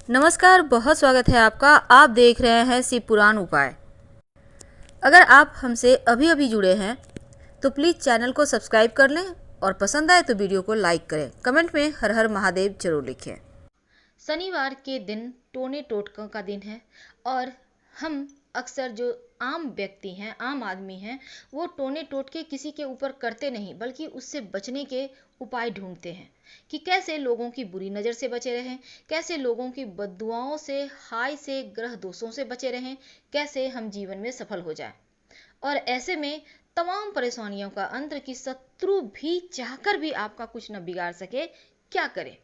नमस्कार, बहुत स्वागत है आपका। आप देख रहे हैं शिव पुराण उपाय। अगर आप हमसे अभी अभी जुड़े हैं तो प्लीज़ चैनल को सब्सक्राइब कर लें और पसंद आए तो वीडियो को लाइक करें। कमेंट में हर हर महादेव जरूर लिखें। शनिवार के दिन टोने टोटका का दिन है और हम अक्सर जो आम व्यक्ति हैं, आम आदमी हैं, वो टोने टोटके किसी के ऊपर करते नहीं बल्कि उससे बचने के उपाय ढूंढते हैं कि कैसे लोगों की बुरी नज़र से बचे रहें, कैसे लोगों की बद्दुआओं से, हाय से, ग्रह दोषों से बचे रहें, कैसे हम जीवन में सफल हो जाएं। और ऐसे में तमाम परेशानियों का अंत कि शत्रु भी चाहकर भी आपका कुछ न बिगाड़ सके, क्या करे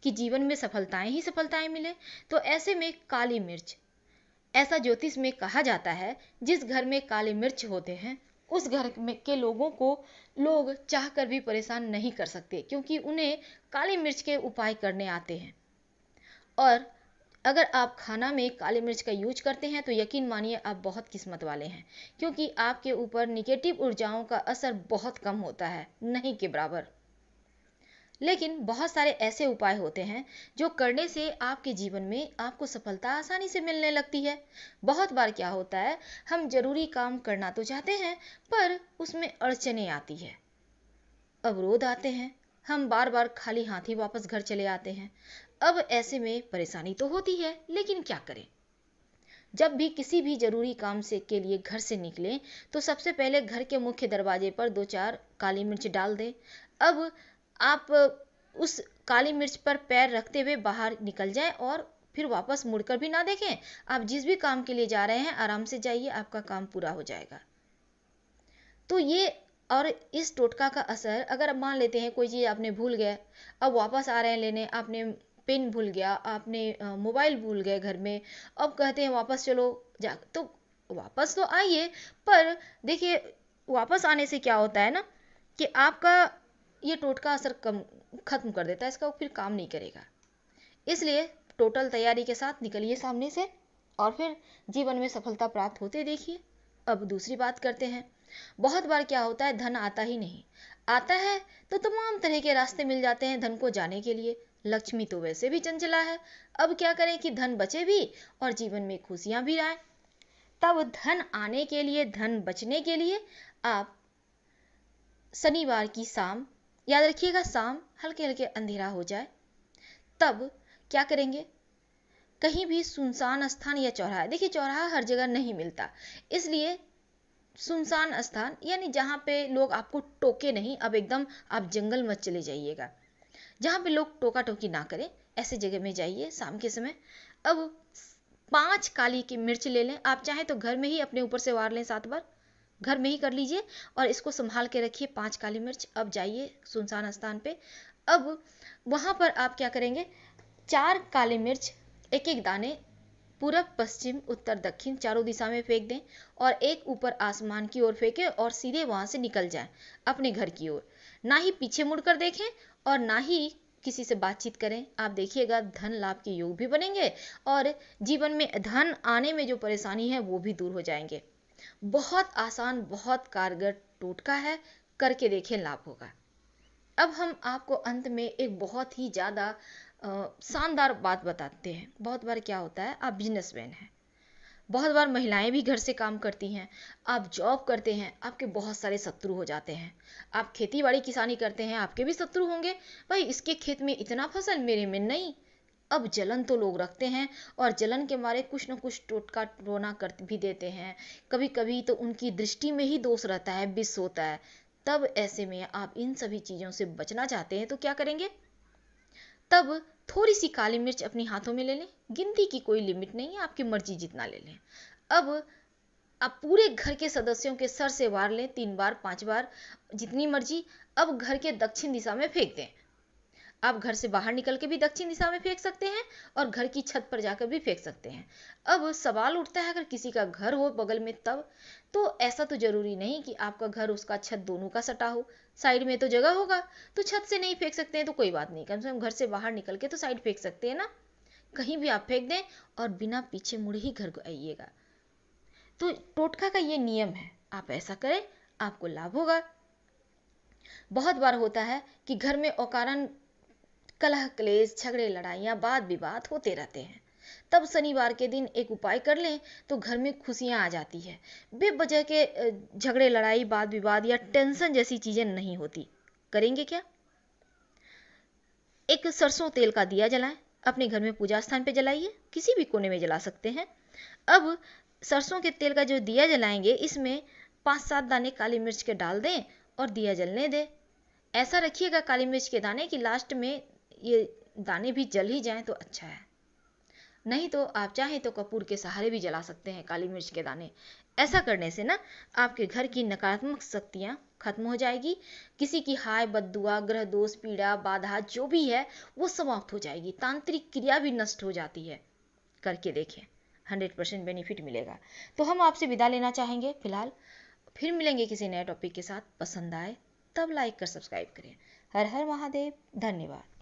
कि जीवन में सफलताएं ही सफलताएं मिले। तो ऐसे में काली मिर्च, ऐसा ज्योतिष में कहा जाता है, जिस घर में काली मिर्च होते हैं उस घर में के लोगों को लोग चाहकर भी परेशान नहीं कर सकते, क्योंकि उन्हें काली मिर्च के उपाय करने आते हैं। और अगर आप खाना में काली मिर्च का यूज करते हैं तो यकीन मानिए आप बहुत किस्मत वाले हैं, क्योंकि आपके ऊपर निगेटिव ऊर्जाओं का असर बहुत कम होता है, नहीं के बराबर। लेकिन बहुत सारे ऐसे उपाय होते हैं जो करने से आपके जीवन में आपको सफलता आसानी से मिलने लगती है। बहुत बार क्या होता है, हम जरूरी काम करना तो चाहते हैं पर उसमें अड़चने आती है, अवरोध आते हैं, हम बार बार खाली हाथ ही वापस घर चले आते हैं। अब ऐसे में परेशानी तो होती है, लेकिन क्या करें। जब भी किसी भी जरूरी काम से के लिए घर से निकलें तो सबसे पहले घर के मुख्य दरवाजे पर दो चार काली मिर्च डाल दें। अब आप उस काली मिर्च पर पैर रखते हुए बाहर निकल जाएं और फिर वापस मुड़कर भी ना देखें। आप जिस भी काम के लिए जा रहे हैं आराम से जाइए, आपका काम पूरा हो जाएगा। तो ये और इस टोटका का असर, अगर आप मान लेते हैं कोई चीज़ आपने भूल गए, अब वापस आ रहे हैं लेने, आपने पेन भूल गया, आपने मोबाइल भूल गए घर में, अब कहते हैं वापस चलो जा, तो वापस तो आइए, पर देखिए वापस आने से क्या होता है ना कि आपका ये टोटका असर कम खत्म कर देता है, इसका फिर काम नहीं करेगा। इसलिए टोटल तैयारी के साथ निकलिए सामने से और फिर जीवन में सफलता प्राप्त होते देखिए। अब दूसरी बात करते हैं। बहुत बार क्या होता है, धन आता ही नहीं, आता है तो तमाम तरह के रास्ते मिल जाते हैं धन को जाने के लिए। लक्ष्मी तो वैसे भी चंचला है, अब क्या करें कि धन बचे भी और जीवन में खुशियां भी आए। तब धन आने के लिए, धन बचने के लिए आप शनिवार की शाम, याद रखिएगा शाम हल्के हल्के अंधेरा हो जाए, तब क्या करेंगे, कहीं भी सुनसान स्थान या चौराहा, देखिए चौराहा हर जगह नहीं मिलता, इसलिए सुनसान स्थान यानी जहाँ पे लोग आपको टोके नहीं, अब एकदम आप जंगल मत चले जाइएगा, जहाँ पे लोग टोका टोकी ना करें, ऐसे जगह में जाइए शाम के समय। अब 5 काली की मिर्च ले लें, आप चाहें तो घर में ही अपने ऊपर से वार लें, 7 बार घर में ही कर लीजिए और इसको संभाल के रखिए 5 काली मिर्च। अब जाइए सुनसान स्थान पे, अब वहाँ पर आप क्या करेंगे, 4 काली मिर्च एक एक दाने पूरब पश्चिम उत्तर दक्षिण चारों दिशा में फेंक दें और एक ऊपर आसमान की ओर फेंकें और सीधे वहां से निकल जाएं अपने घर की ओर। ना ही पीछे मुड़कर देखें और ना ही किसी से बातचीत करें। आप देखिएगा धन लाभ के योग भी बनेंगे और जीवन में धन आने में जो परेशानी है वो भी दूर हो जाएंगे। बहुत आसान, बहुत कारगर टोटका है, करके देखें, लाभ होगा। अब हम आपको अंत में एक बहुत ही ज़्यादा शानदार बात बताते हैं। बहुत बार क्या होता है, आप बिजनेसमैन हैं, बहुत बार महिलाएं भी घर से काम करती हैं, आप जॉब करते हैं, आपके बहुत सारे शत्रु हो जाते हैं। आप खेती बाड़ी किसानी करते हैं, आपके भी शत्रु होंगे, भाई इसके खेत में इतना फसल, मेरे में नहीं। अब जलन तो लोग रखते हैं और जलन के मारे कुछ ना कुछ टोटका टोना कर भी देते हैं। कभी कभी तो उनकी दृष्टि में ही दोष रहता है, विष होता है। तब ऐसे में आप इन सभी चीज़ों से बचना चाहते हैं तो क्या करेंगे, तब थोड़ी सी काली मिर्च अपने हाथों में ले लें, गिनती की कोई लिमिट नहीं है, आपकी मर्जी जितना ले लें। अब आप पूरे घर के सदस्यों के सर से वार लें, 3 बार 5 बार जितनी मर्जी। अब घर के दक्षिण दिशा में फेंक दें। आप घर से बाहर निकल के भी दक्षिण दिशा में फेंक सकते हैं और घर की छत पर जाकर भी फेंक सकते हैं। अब सवाल उठता है, अगर किसी का घर हो बगल में तब, तो ऐसा तो जरूरी नहीं कि आपका घर उसका छत दोनों का सटा हो, साइड में तो जगह होगा, तो छत से नहीं फेंक सकते हैं तो कोई बात नहीं, कम से कम घर से बाहर निकल के तो साइड फेंक सकते हैं ना। कहीं भी आप फेंक दें और बिना पीछे मुड़े ही घर को आइएगा। तो टोटका का ये नियम है, आप ऐसा करें, आपको लाभ होगा। बहुत बार होता है कि घर में अकारण कलह क्लेश, झगड़े लड़ाइयाँ, वाद विवाद होते रहते हैं। तब शनिवार के दिन एक उपाय कर लें तो घर में खुशियाँ आ जाती है। बेवजह के झगड़े, लड़ाई, वाद विवाद या टेंशन जैसी चीज़ें नहीं होती। करेंगे क्या? एक सरसों तेल का दिया जलाएं, अपने घर में पूजा स्थान पे जलाइए, किसी भी कोने में जला सकते हैं। अब सरसों के तेल का जो दिया जलाएंगे, इसमें 5-7 दाने काली मिर्च के डाल दें और दिया जलने दें। ऐसा रखिएगा काली मिर्च के दाने कि लास्ट में ये दाने भी जल ही जाएं तो अच्छा है। नहीं तो आप चाहें तो कपूर के सहारे भी जला सकते हैं काली मिर्च के दाने। ऐसा करने से ना आपके घर की नकारात्मक शक्तियाँ खत्म हो जाएगी। किसी की हाय बद्दुआ, ग्रह दोष, पीड़ा, बाधा जो भी है वो समाप्त हो जाएगी। तांत्रिक क्रिया भी नष्ट हो जाती है। करके देखें, 100% बेनिफिट मिलेगा। तो हम आपसे विदा लेना चाहेंगे फिलहाल। फिर मिलेंगे किसी नए टॉपिक के साथ। पसंद आए तब लाइक कर सब्सक्राइब करें। हर हर महादेव। धन्यवाद।